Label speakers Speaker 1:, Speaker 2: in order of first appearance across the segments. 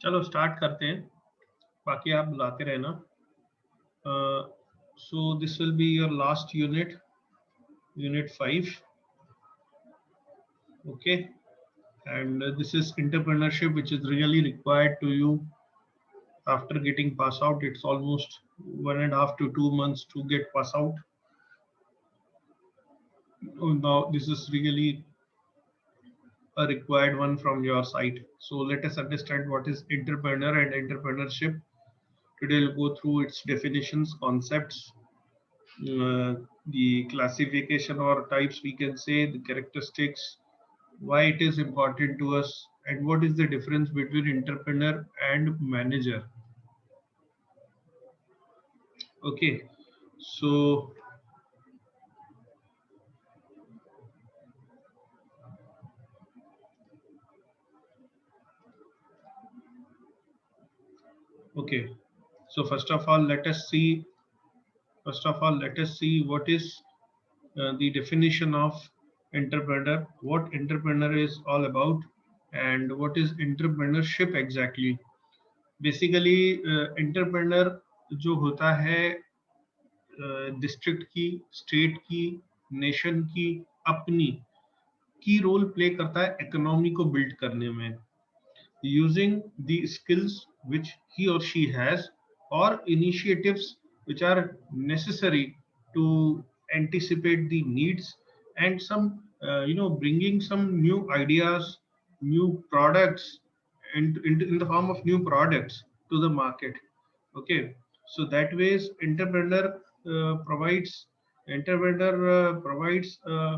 Speaker 1: चलो स्टार्ट करते हैं, बाकी आप बुलाते रहना। So this will be your last unit, unit 5. Okay, and this is entrepreneurship, which is really required to you after getting pass out. It's almost 1.5 to 2 months to get pass out. Now this is really a required one from your side. So let us understand what is entrepreneur and entrepreneurship. Today we'll go through its definitions, concepts, the classification or types, we can say, the characteristics, why it is important to us, and what is the difference between entrepreneur and manager. Okay, so okay, so first of all, let us see. First of all, let us see what is the definition of entrepreneur, what entrepreneur is all about, and what is entrepreneurship exactly. Basically, entrepreneur जो होता है district की, state की, nation की, अपनी की role play करता है इकोनॉमी को बिल्ड करने में, using the skills which he or she has or initiatives which are necessary to anticipate the needs and some bringing some new ideas, new products in the form of new products to the market. Okay, so that ways entrepreneur provides uh,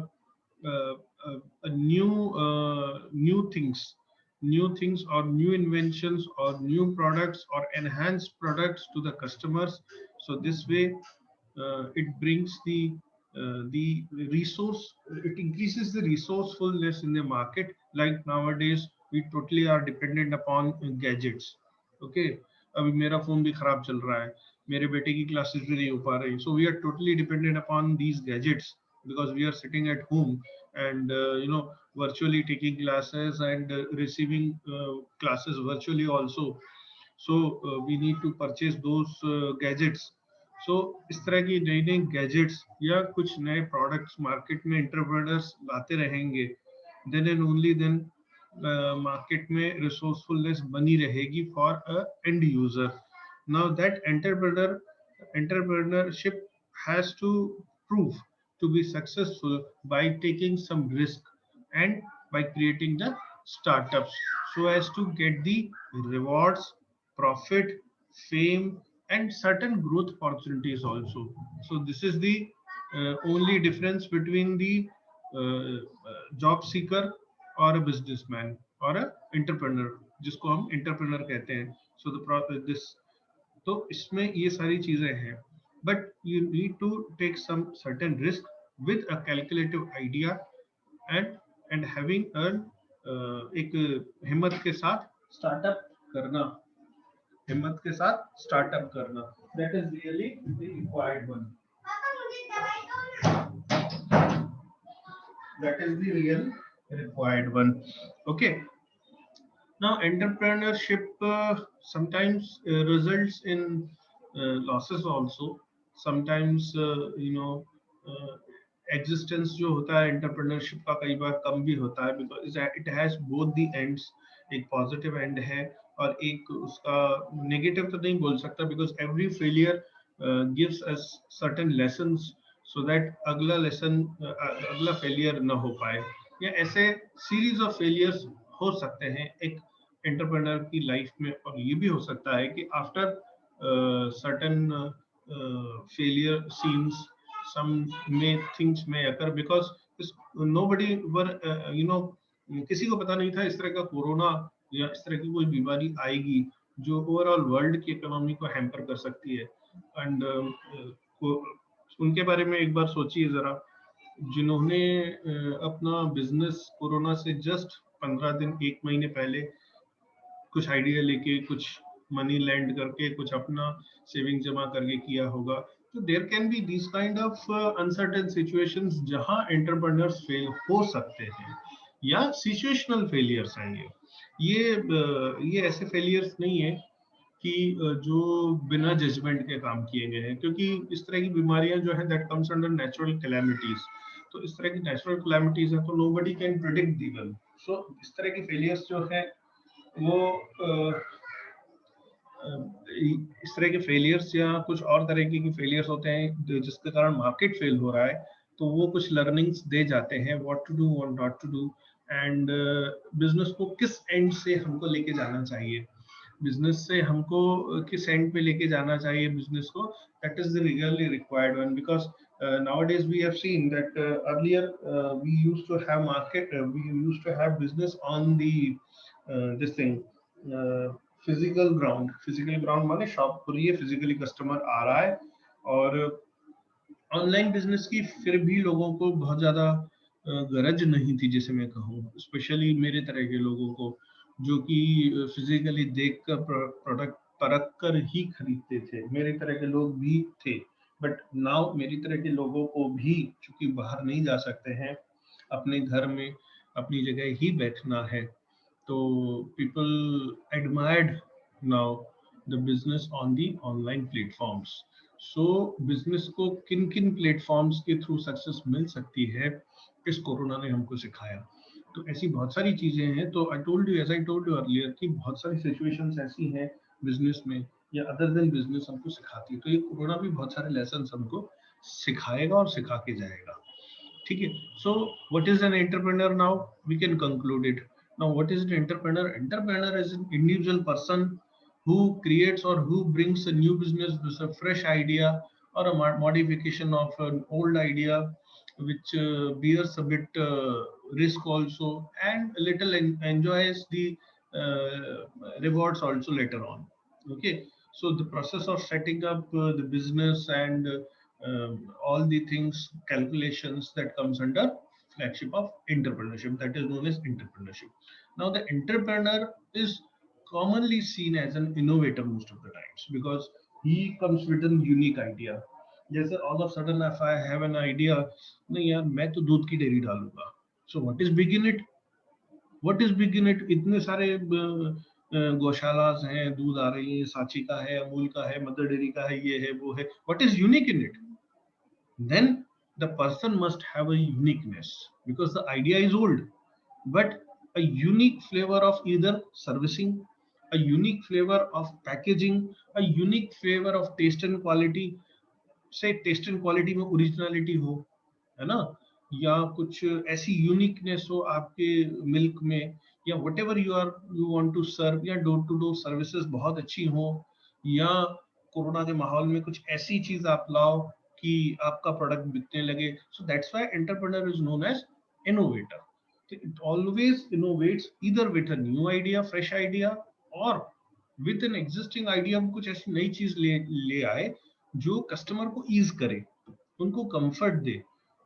Speaker 1: new things or new inventions or new products or enhanced products to the customers. So this way it brings the resource, it increases the resourcefulness in the market. Like nowadays we totally are dependent upon gadgets. Okay, अभी मेरा phone भी खराब चल रहा है, मेरे बेटे की क्लासेस भी नहीं हो पा रही, so we are totally dependent upon these gadgets because we are sitting at home and virtually taking classes and receiving classes virtually also. So we need to purchase those gadgets. So इस तरह की नई नई gadgets या कुछ नए products market में entrepreneurs लाते रहेंगे, then and only then market में रिसोर्सफुलनेस बनी रहेगी for a end user. Now that entrepreneurship has to prove to be successful by taking some risk and by creating the startups so as to get the rewards, profit, fame, and certain growth opportunities also. So this is the only difference between the job seeker or a businessman or a entrepreneur, जिसको हम entrepreneur कहते हैं. So this, तो इसमें ये सारी चीजें हैं, but you need to take some certain risk with a calculative idea and having एक हिम्मत के साथ स्टार्टअप करना, हिम्मत के साथ स्टार्टअप करना, that is really the required one. That is the real required one. Okay. Now, entrepreneurship sometimes results in losses also. Sometimes, existence जो होता है entrepreneurship का कई बार कम भी होता है because it has both the ends. एक positive end है और एक उसका negative तो नहीं बोल सकता because every failure gives us certain lessons so that अगला lesson अगला failure न हो पाए, या ऐसे series of failures हो सकते हैं एक एंटरप्रेन्योर की लाइफ में. और ये भी हो सकता है कि after certain failure scenes some may things may occur because nobody were किसी को पता नहीं था इस तरह का कोरोना या इस तरह की कोई बीमारी आएगी जो ओवरऑल वर्ल्ड की इकोनॉमी को हैम्पर कर सकती है. एंड उनके बारे में एक बार सोचिए जरा, जिन्होंने अपना बिजनेस कोरोना से जस्ट 15 दिन, एक महीने पहले कुछ आइडिया लेके, कुछ मनी लैंड करके, कुछ अपना सेविंग जमा करके किया होगा. तो there can be this kind of uncertain situations जहां एंटरप्रेन्योर्स फेल हो सकते हैं या सिचुएशनल फेलियर्स आएंगे. ये ऐसे फेलियर्स नहीं है कि जो बिना जजमेंट के काम किए गए हैं, क्योंकि इस तरह की बीमारियां जो है that comes under natural calamities. तो इस तरह की नेचुरल कैलेमिटीज है तो नोबडी कैन प्रिडिक्ट दीवन। सो इस तरह की फेलियर्स जो है वो इस तरह के फेलियर्स या कुछ और तरीके की फेलियर्स होते हैं जिसके कारण मार्केट फेल हो रहा है, तो वो कुछ लर्निंग्स दे जाते हैं what to do what not to do, and business को किस एंड से हमको लेके जाना चाहिए, बिजनेस से हमको किस एंड पे लेके जाना चाहिए बिजनेस को, that is the really required one. Because nowadays we have seen that earlier we used to have market we used to have business on the this thing, physical ground माने shop खुली है, physically customer आ रहा है। और online business की फिर भी लोगों को बहुत ज्यादा गरज नहीं थी, जैसे मैं कहूँ स्पेशली मेरे तरह के लोगों को, जो कि फिजिकली देख कर प्रोडक्ट परख कर ही खरीदते थे, मेरे तरह के लोग भी थे। बट नाउ मेरी तरह के लोगों को भी चूंकि बाहर नहीं जा सकते हैं, अपने घर में अपनी जगह ही बैठना है, तो people admired now the business on the online platforms. So business को किन किन प्लेटफॉर्म्स के थ्रू सक्सेस मिल सकती है, इस कोरोना ने हमको सिखाया। तो ऐसी बहुत सारी चीजें हैं। तो I told you, as I told you earlier, कि बहुत सारी सिचुएशंस ऐसी हैं बिजनेस में या अदर देन बिजनेस हमको सिखाती है। तो ये कोरोना भी बहुत सारे लेसन हमको सिखाएगा और सिखा के जाएगा। ठीक है। So what is an entrepreneur? Now we can conclude it. Now what is an entrepreneur? Entrepreneur is an individual person who creates or who brings a new business with a fresh idea or a modification of an old idea, which bears a bit risk also, and a little enjoys the rewards also later on. Okay, so the process of setting up the business and all the things, calculations, that comes under flagship of entrepreneurship, that is known as entrepreneurship. Now the entrepreneur is commonly seen as an innovator most of the times, because he comes with a unique idea. जैसे all of a sudden if I have an idea, नहीं यार मैं तो दूध की dairy डालूंगा, so what is big in it? What is big in it? इतने सारे गौशालास हैं, दूध आ रही है, सांची का है, अमूल का है, मदर डेयरी का है, ये है वो है, what is unique in it? Then the person must have a uniqueness, because the idea is old, but a unique flavor of either servicing, a unique flavor of packaging, a unique flavor of taste and quality. से test and quality में originality हो, है ना, या कुछ ऐसी uniqueness हो आपके मिल्क में, या whatever you want to serve, या डोर टू डोर सर्विसेज बहुत अच्छी हो, या कोरोना के माहौल में कुछ ऐसी चीज आप लाओ कि आपका प्रोडक्ट बिकने लगे। So that's why entrepreneur is known as innovator. It always innovates either with a new idea, fresh idea, or with an existing idea, हम कुछ ऐसी नई चीज ले आए जो कस्टमर को ईज करे, उनको कंफर्ट दे,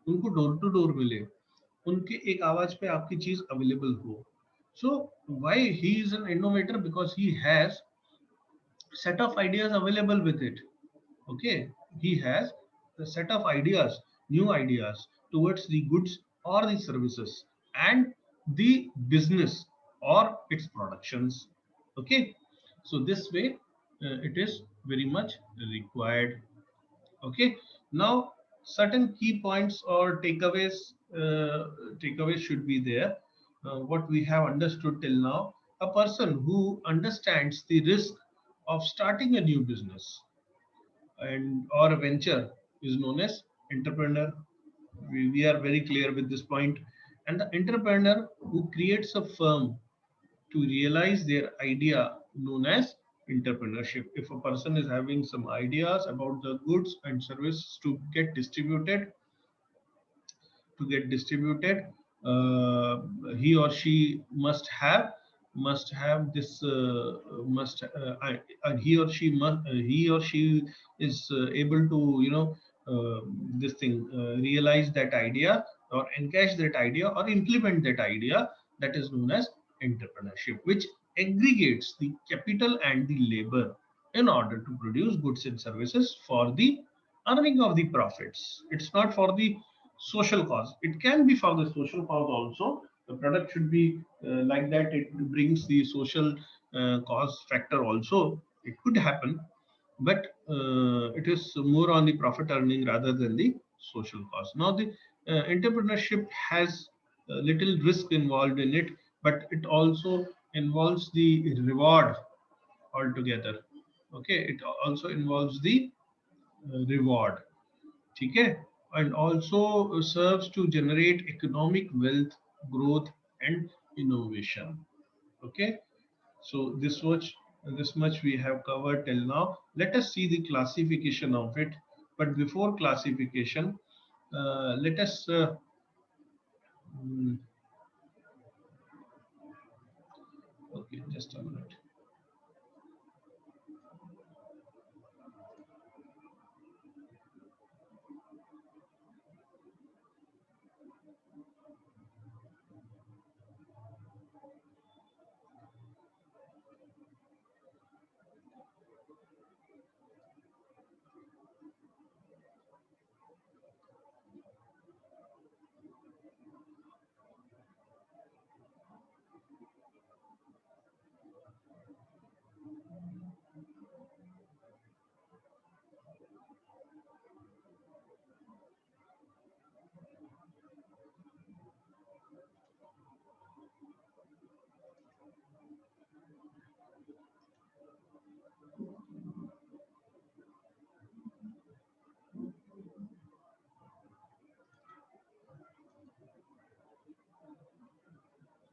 Speaker 1: उनको डोर टू डोर मिले, उनके एक आवाज पे आपकी चीज अवेलेबल हो। So why he is an innovator? Because he has set of ideas available with it. Okay, he has the set of ideas, new ideas towards the goods or the services and the business or its productions. Okay, so this way it is very much required. Okay, now certain key points or takeaways should be there. What we have understood till now: a person who understands the risk of starting a new business and or a venture is known as entrepreneur. We are very clear with this point. And the entrepreneur who creates a firm to realize their idea, known as entrepreneurship. If a person is having some ideas about the goods and services to get distributed, he or she must have this must he or she is able to this thing realize that idea or encash that idea or implement that idea, that is known as entrepreneurship, which aggregates the capital and the labor in order to produce goods and services for the earning of the profits. It's not for the social cause. It can be for the social cause also, The product should be like that. It brings the social cost factor also. It could happen, but it is more on the profit earning rather than the social cost. Now, the entrepreneurship has little risk involved in it, but it also involves the reward altogether. Okay, it also involves the reward. ठीक है? And also serves to generate economic wealth, growth, and innovation. Okay, so this much we have covered till now. Let us see the classification of it. But before classification, let us mm, okay, just a minute.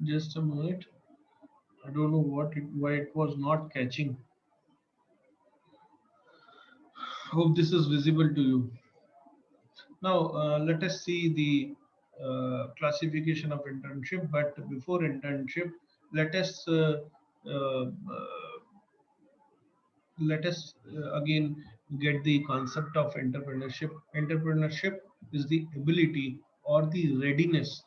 Speaker 1: Just a minute. I don't know why it was not catching. Hope this is visible to you. Now, let us see the classification of internship. But before internship, let us uh, again get the concept of entrepreneurship. Entrepreneurship is the ability or the readiness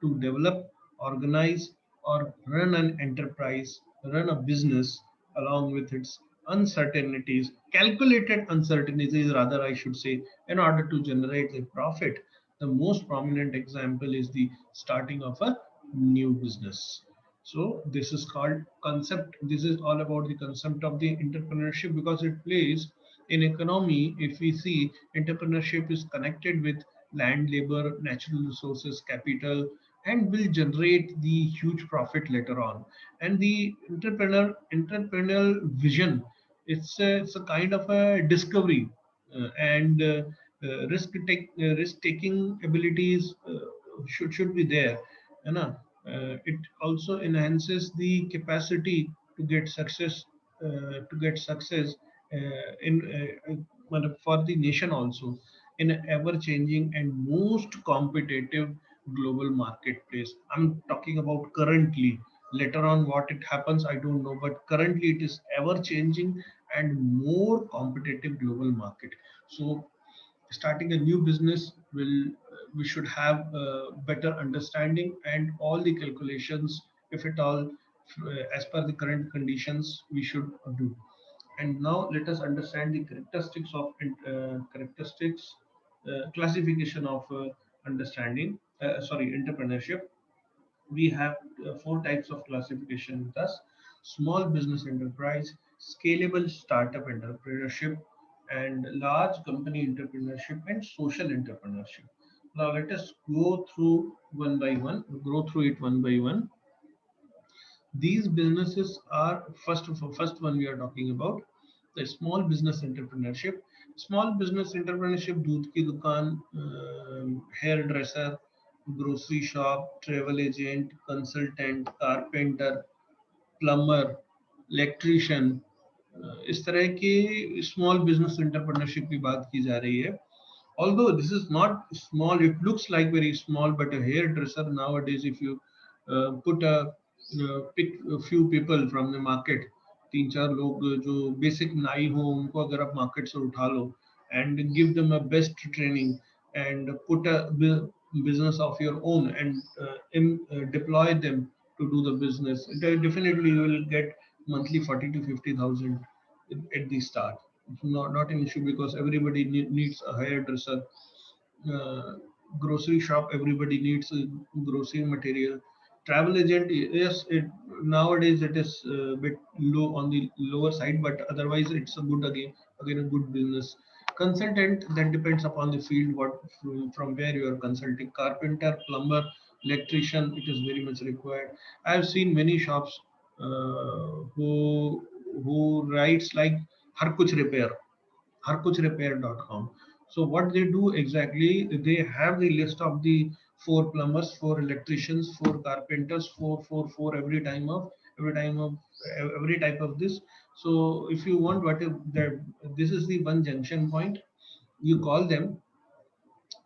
Speaker 1: to develop, organize, or run an enterprise, run a business along with its uncertainties, calculated uncertainties, rather, I should say, in order to generate a profit. The most prominent example is the starting of a new business. So this is called concept. This is all about the concept of the entrepreneurship because it plays in economy. If we see, entrepreneurship is connected with land, labor, natural resources, capital, and will generate the huge profit later on. And the entrepreneurial vision, it's a kind of a discovery and risk taking abilities should be there, you know. It also enhances the capacity to get success, for the nation also in an ever changing and most competitive global marketplace. I'm talking about currently. Later on, what it happens, I don't know, but currently it is ever changing and more competitive global market. So starting a new business will we should have better understanding and all the calculations, if at all, as per the current conditions we should do. And now let us understand the characteristics classification of entrepreneurship. We have four types of classification: thus small business enterprise, scalable startup entrepreneurship, and large company entrepreneurship, and social entrepreneurship. Now let us go through one by one. These businesses are, first one we are talking about the small business entrepreneurship. Small business entrepreneurship: दूध की दुकान, hairdresser, grocery shop, travel agent, consultant, carpenter, plumber, electrician, इस तरह के small business entrepreneurship की बात की जा रही है. Although this is not small, it looks like very small, but a hairdresser nowadays, if you pick a few people from the market, तीन चार लोग जो बेसिक नाई हो उनको अगर आप मार्केट से उठा लो and give them a best training and put a business of your own and deploy them to do the business, definitely you will get monthly 40 to 50,000 at the start. It's not an issue because everybody needs a hairdresser. uh, Grocery shop, everybody needs grocery material. Travel agent, yes, it nowadays it is a bit low on the lower side, but otherwise it's a good again a good business. Consultant, that depends upon the field, what from where you are consulting. Carpenter, plumber, electrician, it is very much required. I have seen many shops who writes like har kuch repair, harkuchrepair.com. So what they do exactly, they have the list of the four plumbers, four electricians, four carpenters, four every type of this. So if you want what if that, this is the one junction point, you call them,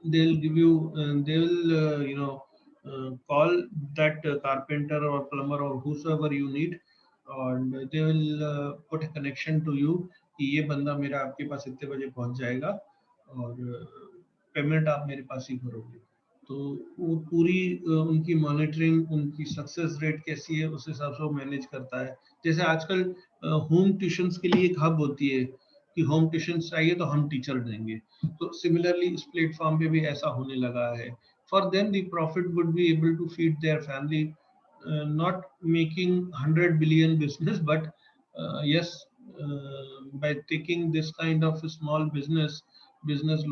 Speaker 1: they'll give you they will call that carpenter or plumber or whosoever you need, and they will put a connection to you कि ये बंदा मेरा आपके पास इतने बजे पहुंच जाएगा और पेमेंट आप मेरे पास ही करोगे। तो वो पूरी उनकी मॉनिटरिंग, उनकी सक्सेस रेट कैसी है उस हिसाब से वो मैनेज करता है। जैसे आजकल होम ट्यूशंस के लिए एक हब होती है कि होम ट्यूशन चाहिए तो हम टीचर देंगे। तो सिमिलरली इस प्लेटफॉर्म पे भी ऐसा होने लगा है। For them the profit would be able to feed their family, not making 100 billion business, but yes, by taking this kind of small business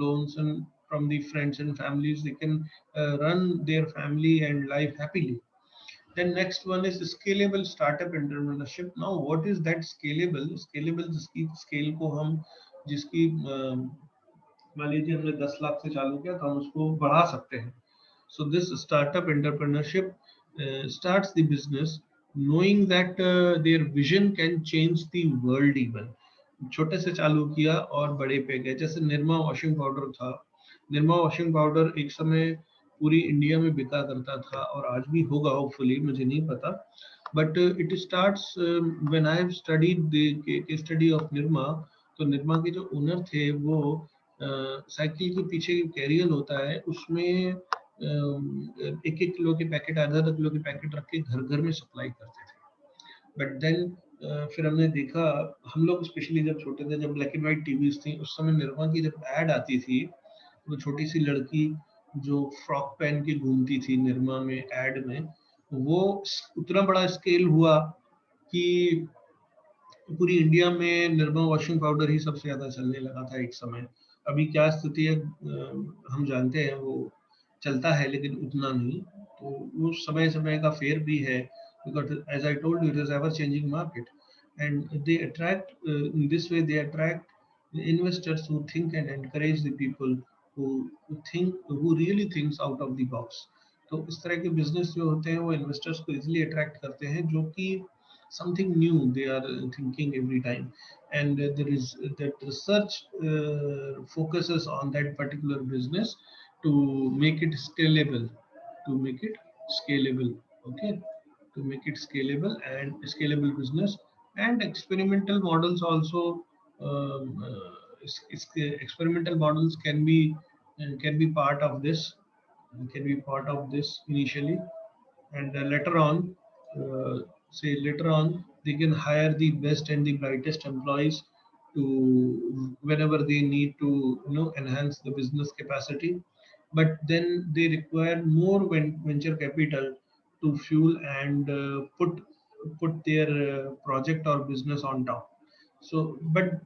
Speaker 1: loans and from the friends and families, they can run their family and life happily. Then next one is scalable startup entrepreneurship. Now what is that scalable? Scalable जिसकी scale को हम जिसकी मान लीजिए हमने 10 लाख से चालू किया तो हम उसको बढ़ा सकते हैं। So this startup entrepreneurship starts the business knowing that their vision can change the world even. छोटे से चालू किया और बड़े पे गए। जैसे निरमा वॉशिंग पाउडर था, निरमा वॉशिंग पाउडर एक समय पूरी इंडिया में बिका करता था और आज भी होगा होपफुली, मुझे नहीं पता। But it starts when I have studied the study of Nirma. तो निरमा के जो ओनर थे वो साइकिल के पीछे कैरियर होता है उसमें एक एक किलो के पैकेट, आधा आधा किलो के पैकेट रख के घर घर में सप्लाई करते थे। बट देन फिर हमने देखा, हम लोग स्पेशली जब छोटे थे, जब ब्लैक एंड व्हाइट टीवीज थी उस समय निरमा की जब एड आती थी, वो छोटी सी लड़की जो फ्रॉक पहन के घूमती थी निरमा में एड में, वो उतना बड़ा स्केल हुआ कि पूरी इंडिया में निरमा वॉशिंग पाउडर ही सबसे ज्यादा चलने लगा था एक समय। अभी क्या स्थिति है हम जानते हैं, वो चलता है लेकिन उतना नहीं। तो वो समय समय का फेर भी है, because as I told you, it is ever changing market, and they attract in this way they attract the investors who think and encourage the people who really thinks out of the box. तो इस तरह के business जो होते हैं वो investors को easily attract करते हैं, जो कि something new they are thinking every time, and there is that research focuses on that particular business to make it scalable, to make it scalable, okay, to make it scalable and scalable business. And experimental models also, experimental models can be part of this, can be part of this initially, and later on, say later on, they can hire the best and the brightest employees to whenever they need to enhance the business capacity. But then they require more venture capital to fuel and put their project or business on top. So but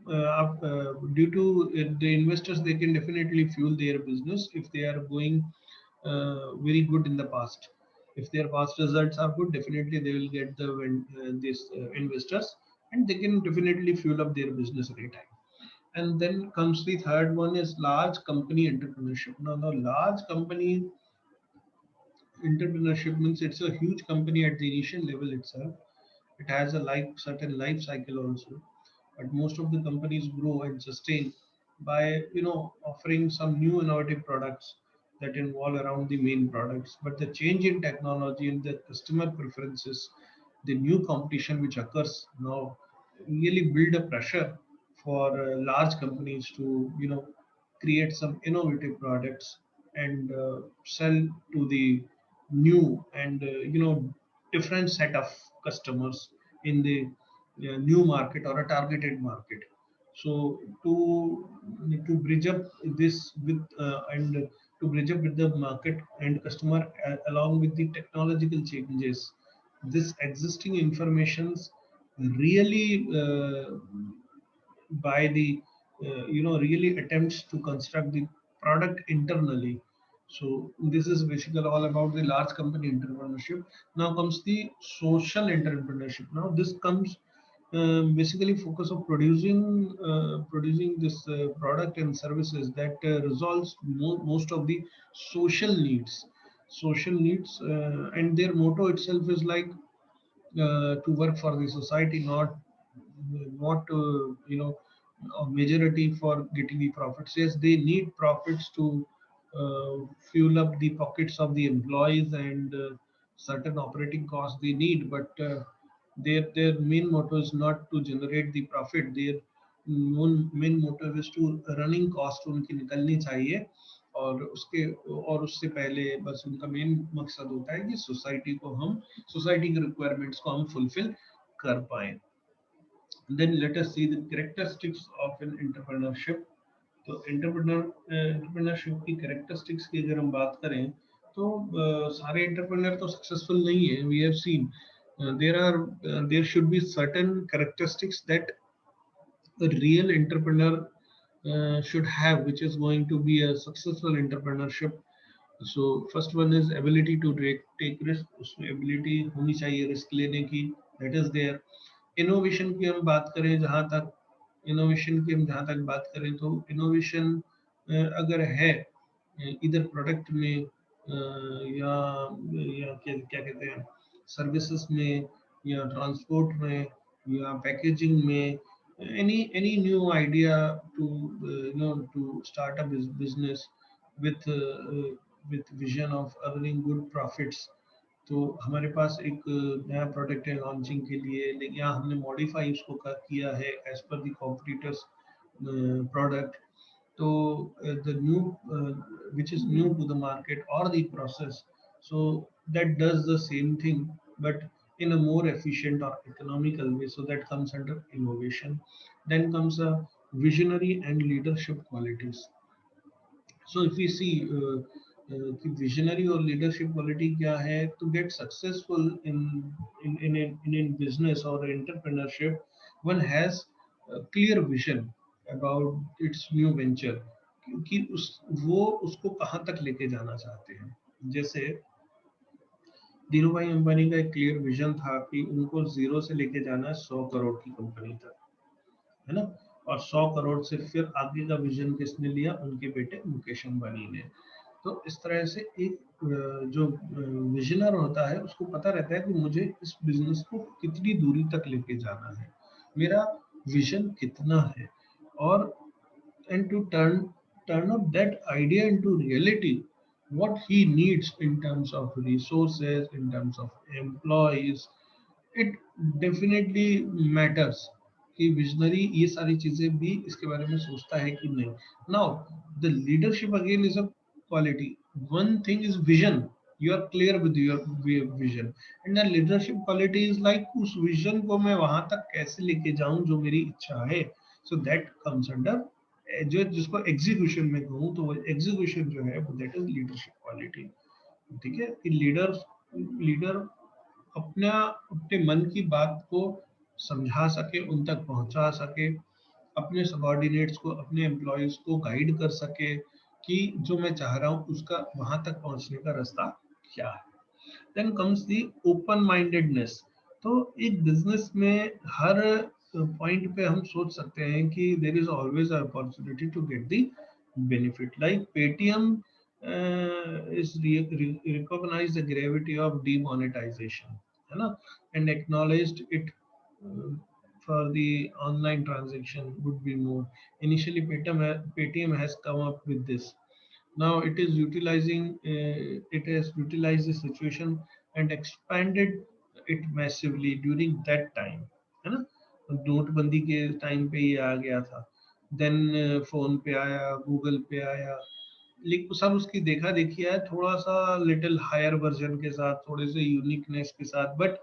Speaker 1: due to the investors, they can definitely fuel their business if they are going very good in the past. If their past results are good, definitely they will get these investors, and they can definitely fuel up their business every time. And then comes the third one is large company entrepreneurship. Now large company entrepreneurship means it's a huge company at the initial level itself. It has a certain life cycle also, but most of the companies grow and sustain by offering some new innovative products that involve around the main products. But the change in technology and the customer preferences, the new competition which occurs now, really build a pressure for large companies to create some innovative products and sell to the new and different set of customers in the new market or a targeted market. So to bridge up this with and to bridge up with the market and customer along with the technological changes. This existing informations really by the really attempts to construct the product internally. So this is basically all about the large company entrepreneurship. Now comes the social entrepreneurship. Now this comes basically focus of producing this product and services that resolves most of the social needs and their motto itself is like to work for the society, not a majority for getting the profits. Yes, they need profits to fuel up the pockets of the employees and certain operating costs they need, but their main motto is not to generate the profit. Their main motive is to running cost उनकी निकलनी चाहिए और उससे पहले बस उनका main मकसद होता है कि सोसाइटी के रिक्वायरमेंट्स को हम फुलफिल कर पाए. Then let us see the characteristics of an entrepreneurship. तो एंटरप्रेन्योरशिप की कैरेक्टरिस्टिक्स की अगर हम बात करें तो सारे एंटरप्रेन्योर तो सक्सेसफुल नहीं है. We have seen there should be certain characteristics that a real entrepreneur should have, which is going to be a successful entrepreneurship. So first one is ability to take risk. उसमें ability होनी चाहिए risk लेने की. That is there. Innovation की हम बात करें जहाँ तक बात करें तो innovation अगर है इधर प्रोडक्ट में या क्या कहते हैं सर्विसेज में या ट्रांसपोर्ट में या पैकेजिंग में any new idea to to start a business with with vision of earning good profits. तो हमारे पास एक नया प्रोडक्ट है लॉन्चिंग के लिए, लेकिन यहाँ हमने मॉडिफाई उसको किया है as per the competitors product. तो the new which is new to the market or the process, so that does the same thing but in a more efficient or economical way, so that comes under innovation. Then comes a visionary and leadership qualities. So if we see कि visionary और leadership quality क्या है, to get successful in business or entrepreneurship, one has a clear vision about its new venture, कि वो उसको कहाँ तक लेके जाना चाहते हैं. जैसे धीरू भाई अंबानी का एक क्लियर विजन था कि उनको जीरो से लेके जाना है 100 करोड़ की कंपनी तक, है ना. और 100 करोड़ से फिर आगे का विजन किसने लिया, उनके बेटे मुकेश अंबानी ने. तो इस तरह से एक जो विजनर होता है उसको पता रहता है कि मुझे इस बिजनेस को कितनी दूरी तक लेके जाना है, मेरा विजन कितना है, और and to turn up that idea into reality, what he needs in terms of resources, in terms of employees, it definitely matters कि विजनरी ये सारी चीजें भी इसके बारे में सोचता है कि नहीं. Now the leadership again is a quality. One thing is vision, you are clear with your vision, and the leadership quality is like उस विजन को मैं वहां तक कैसे लेके जाऊं जो मेरी इच्छा है. so that comes under जो जिसको एग्जीक्यूशन में कहूँ तो वो एग्जीक्यूशन जो है वो दैट इज लीडरशिप क्वालिटी. ठीक है कि लीडर अपने मन की बात को समझा सके, उन तक पहुंचा सके, अपने सबऑर्डिनेट्स को, अपने एम्प्लॉयज को गाइड कर सके कि जो मैं चाह रहा हूँ उसका वहां तक पहुंचने का रास्ता क्या है. Then comes the open mindedness. तो एक बिजनेस में हर पॉइंट पे हम सोच सकते हैं कि there is always a opportunity to get the benefit. Like Paytm is recognize the gravity of demonetization, है ना, and acknowledged it for the online transaction would be more. Initially, Paytm has come up with this. Now it has utilized the situation and expanded it massively during that time, है ना. नोटबंदी के time पे ये आ गया था. Then phone पे आया, गूगल पे आया, लेकिन सब उसकी देखा देखी है, थोड़ा सा लिटिल हायर वर्जन के साथ, थोड़े से यूनिकनेस के साथ, बट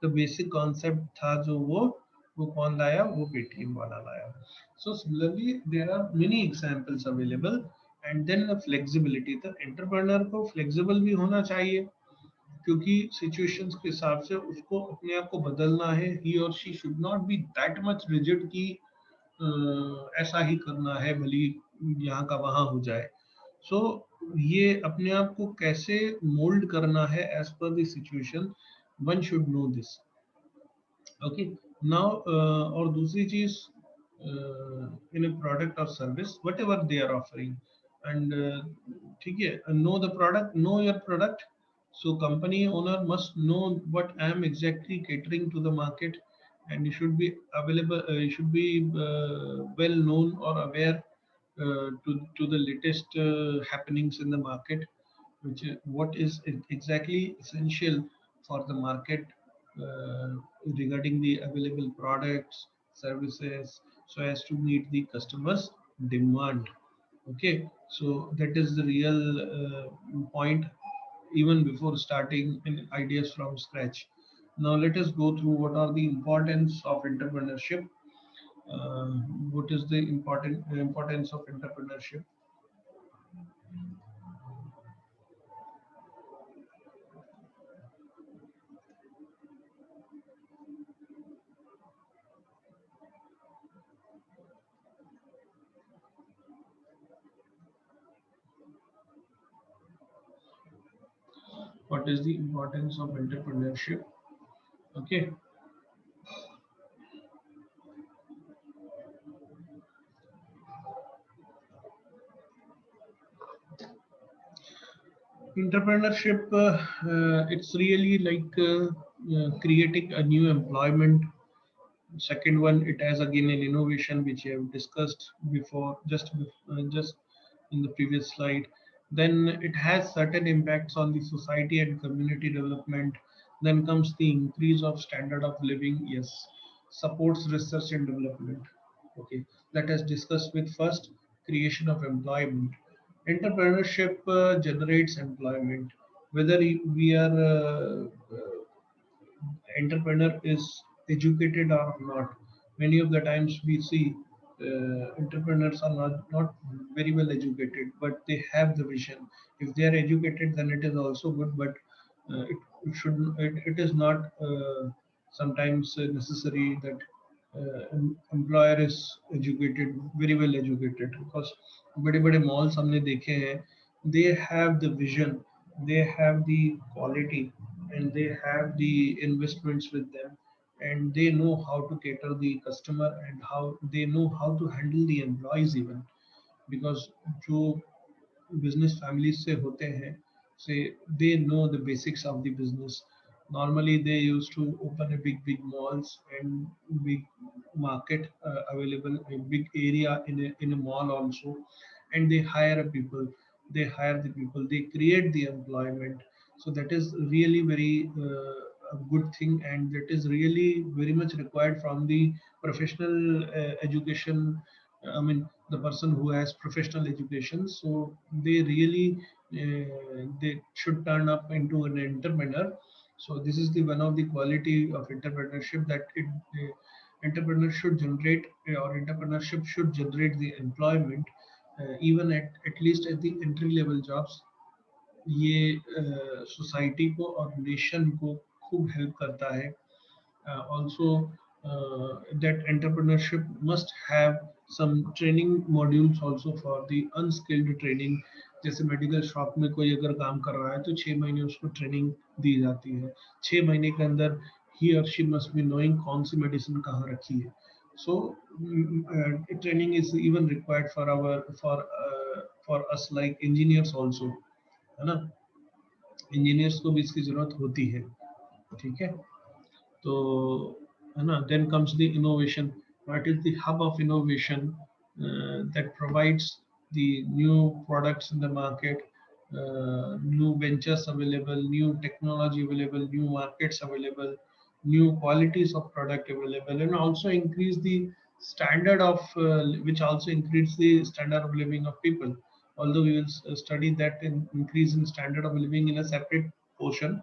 Speaker 1: द बेसिक कॉन्सेप्ट था जो वो कौन लाया, वो पेटीएम वाला लाया. So similarly there are many examples available and then flexibility, तो एंटरप्रेन्योर को फ्लेक्सिबल भी होना चाहिए, क्योंकि सिचुएशंस के हिसाब से उसको अपने आप को बदलना है। ही और she should not be that much rigid कि ऐसा ही करना है भले यहाँ का वहाँ हो जाए। सो ये अपने आप को कैसे मोल्ड करना है as per the situation, one should know this. Okay, now और दूसरी चीज, इन अ प्रोडक्ट और service whatever they are offering, and ठीक है, know the product, know your product. So company owner must know what I am exactly catering to the market, and you should be available. You should be well known or aware to the latest happenings in the market, which what is exactly essential for the market uh, regarding the available products, services, so as to meet the customers' demand. Okay, so that is the real point, even before starting in ideas from scratch. Now let us go through what are the importance of entrepreneurship. uh, what is the importance of entrepreneurship? What is the importance of entrepreneurship? Okay, entrepreneurship, it's really like creating a new employment. Second one, it has again an innovation which I have discussed before, just in the previous slide. Then it has certain impacts on the society and community development. Then comes the increase of standard of living. Yes, supports research and development. Okay, that is discussed with first, creation of employment. Entrepreneurship generates employment. Whether we are entrepreneur is educated or not. Many of the times we see entrepreneurs are not very well educated, but they have the vision. If they are educated, then it is also good, but it is not sometimes necessary that employer is educated, very well educated, because बड़े बड़े malls हमने देखे हैं, they have the vision, they have the quality, and they have the investments with them, and they know how to cater the customer, and how they know how to handle the employees even, because जो business families से होते हैं, say they know the basics of the business. Normally they used to open a big malls and big market available, a big area in a mall also, and they hire people, they hire the people, they create the employment. So that is really very a good thing, and that is really very much required from the professional education. I mean, the person who has professional education, so they really they should turn up into an entrepreneur. So this is the one of the quality of entrepreneurship, that entrepreneur should generate or entrepreneurship should generate the employment, even at least at the entry level jobs. ये society को और nation को खूब help करता है. Also, that entrepreneurship must have some training modules also for the unskilled training. जैसे medical shop में कोई अगर काम कर रहा है तो 6 महीने उसको ट्रेनिंग दी जाती है. 6 महीने के अंदर ही और शी मस्ट बी नोइंग कौन सी मेडिसिन कहाँ रखी है. So training is even required for us like engineers also, है ना. इंजीनियर्स को भी इसकी जरूरत होती है. ठीक है, तो है ना. Then comes the innovation. What is the hub of innovation? That provides the new products in the market, new ventures available, new technology available, new markets available, new qualities of product available, and also increase the standard of which also increase the standard of living of people. Although we will study that in increase in standard of living in a separate portion.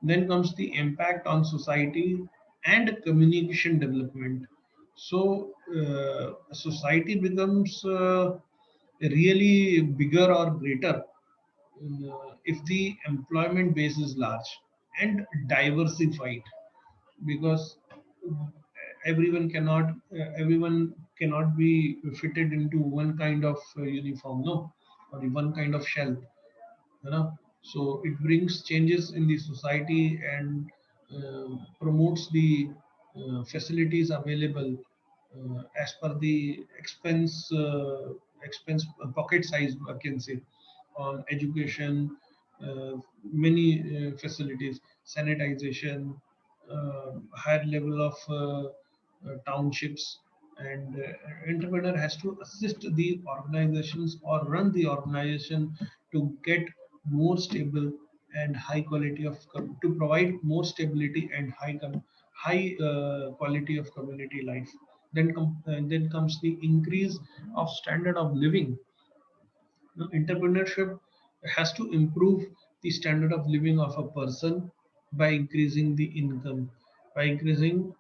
Speaker 1: Then comes the impact on society and communication development. So society becomes really bigger or greater if the employment base is large and diversified, because everyone cannot be fitted into one kind of uniform, no, or one kind of shell, you know. So it brings changes in the society and promotes the facilities available as per the expense pocket size, I can say, on education, uh, many facilities, sanitization, higher level of townships, and entrepreneur has to assist the organizations or run the organization to get more stable and high quality of to provide more stability and high quality of community life. Then comes the increase of standard of living. Now, entrepreneurship has to improve the standard of living of a person by increasing the income, by increasing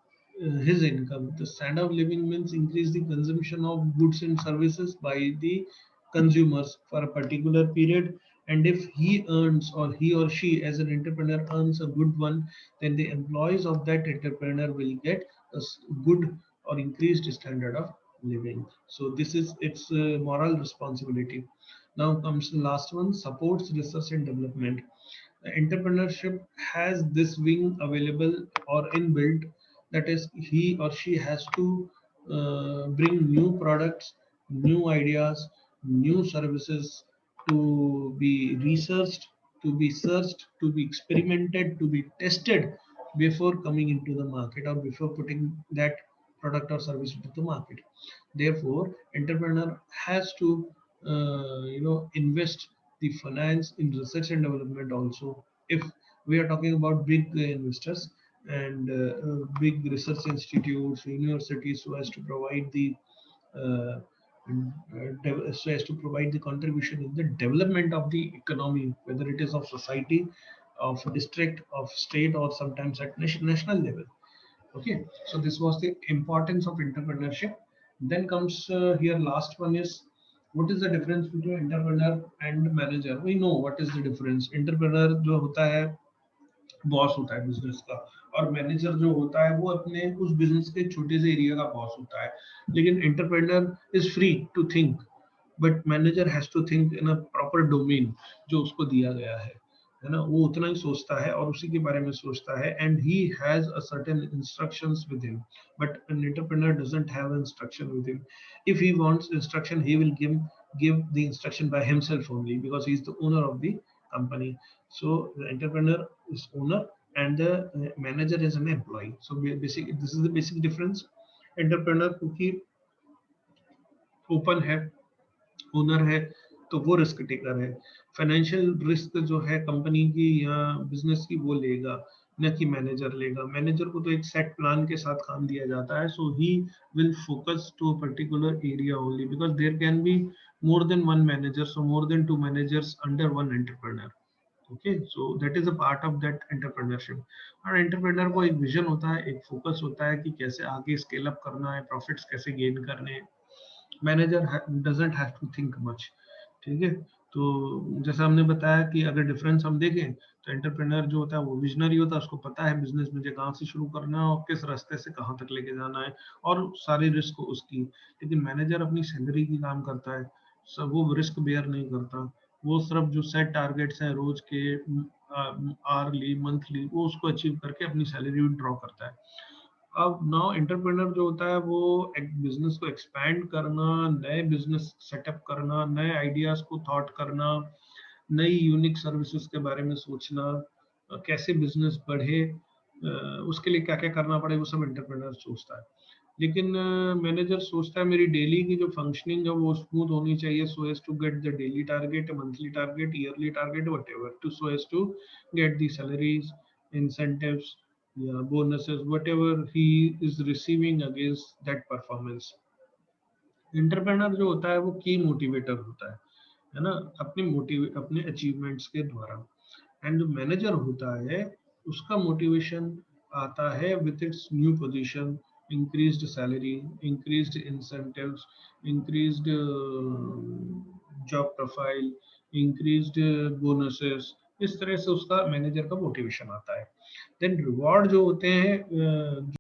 Speaker 1: his income. The standard of living means increase the consumption of goods and services by the consumers for a particular period. And if he earns, or he or she as an entrepreneur earns a good one, then the employees of that entrepreneur will get a good or increased standard of living. So this is its moral responsibility. Now comes the last one, supports research and development. Entrepreneurship has this wing available or inbuilt, that is, he or she has to bring new products, new ideas, new services to be researched, to be searched, to be experimented, to be tested before coming into the market or before putting that product or service into the market. Therefore, entrepreneur has to invest the finance in research and development also. If we are talking about big investors and big research institutes, universities, so as to provide the uh, so as to provide the contribution in the development of the economy, whether it is of society, of district, of state, or sometimes at national level. Okay, so this was the importance of entrepreneurship. Then comes here last one is, what is the difference between entrepreneur and manager? We know what is the difference. Entrepreneur जो होता है boss होता है business का, और manager जो होता है वो अपने उस बिजनेस के छोटे से एरिया का बॉस होता है. लेकिन entrepreneur is free to think, but manager has to think in a proper domain जो उसको दिया गया है ना. वो उतना ही सोचता है और उसी के बारे में सोचता है, and he has a certain instructions with him. But an entrepreneur doesn't have instruction with him. If he wants instruction he will give the instruction by himself only, because he is the owner of the company. So the entrepreneur is owner and the manager is an employee. So this is the basic difference. Entrepreneur क्योंकि open है, owner है, तो वो risk taker है. Financial risk जो है company की या बिजनेस की वो लेगा, न कि मैनेजर लेगा. मैनेजर को तो एक सेट प्लान के साथ काम दिया जाता है, so he will focus to a particular area only, because there can be more than one manager, so more than two managers under one entrepreneur. Okay, so that is a part of that entrepreneurship. और entrepreneur को एक vision होता है, एक focus होता है कि कैसे आगे स्केल अप करना है, प्रॉफिट्स कैसे गेन करने हैं. Manager doesn't have to think much. ठीक है. तो जैसा हमने बताया कि अगर डिफरेंस हम देखें, तो एंटरप्रेन्योर जो होता है वो विजनरी होता है, उसको पता है बिजनेस मुझे कहाँ से शुरू करना है और किस रास्ते से कहाँ तक लेके जाना है, और सारी रिस्क उसकी. लेकिन मैनेजर अपनी सैलरी की काम करता है, सब वो रिस्क बेयर नहीं करता. वो सिर्फ जो सेट टारगेट्स हैं रोज के, आरली, मंथली, वो उसको अचीव करके अपनी सैलरी ड्रॉ करता है. अब नाउ एंटरप्रेन्योर जो होता है वो एक बिजनेस को एक्सपैंड करना, नए बिजनेस सेटअप करना, नए आइडियाज को थॉट करना, नई यूनिक सर्विसेज के बारे में सोचना, कैसे बिजनेस बढ़े, उसके लिए क्या क्या करना पड़े, वो सब एंटरप्रेन्योर सोचता है. लेकिन मैनेजर सोचता है मेरी डेली की जो फंक्शनिंग है वो स्मूथ होनी चाहिए, so as to get the daily target, monthly target, yearly target, whatever, to so as to get the salaries, incentives, yeah, bonuses, whatever he is receiving against that performance. Entrepreneur जो होता है वो की motivator होता है ना, अपने achievements के द्वारा. एंड जो मैनेजर होता है उसका मोटिवेशन आता है with its new position increased salary, increased incentives, increased job profile, increased bonuses, इस तरह से उसका मैनेजर का मोटिवेशन आता है। देन रिवॉर्ड जो होते हैं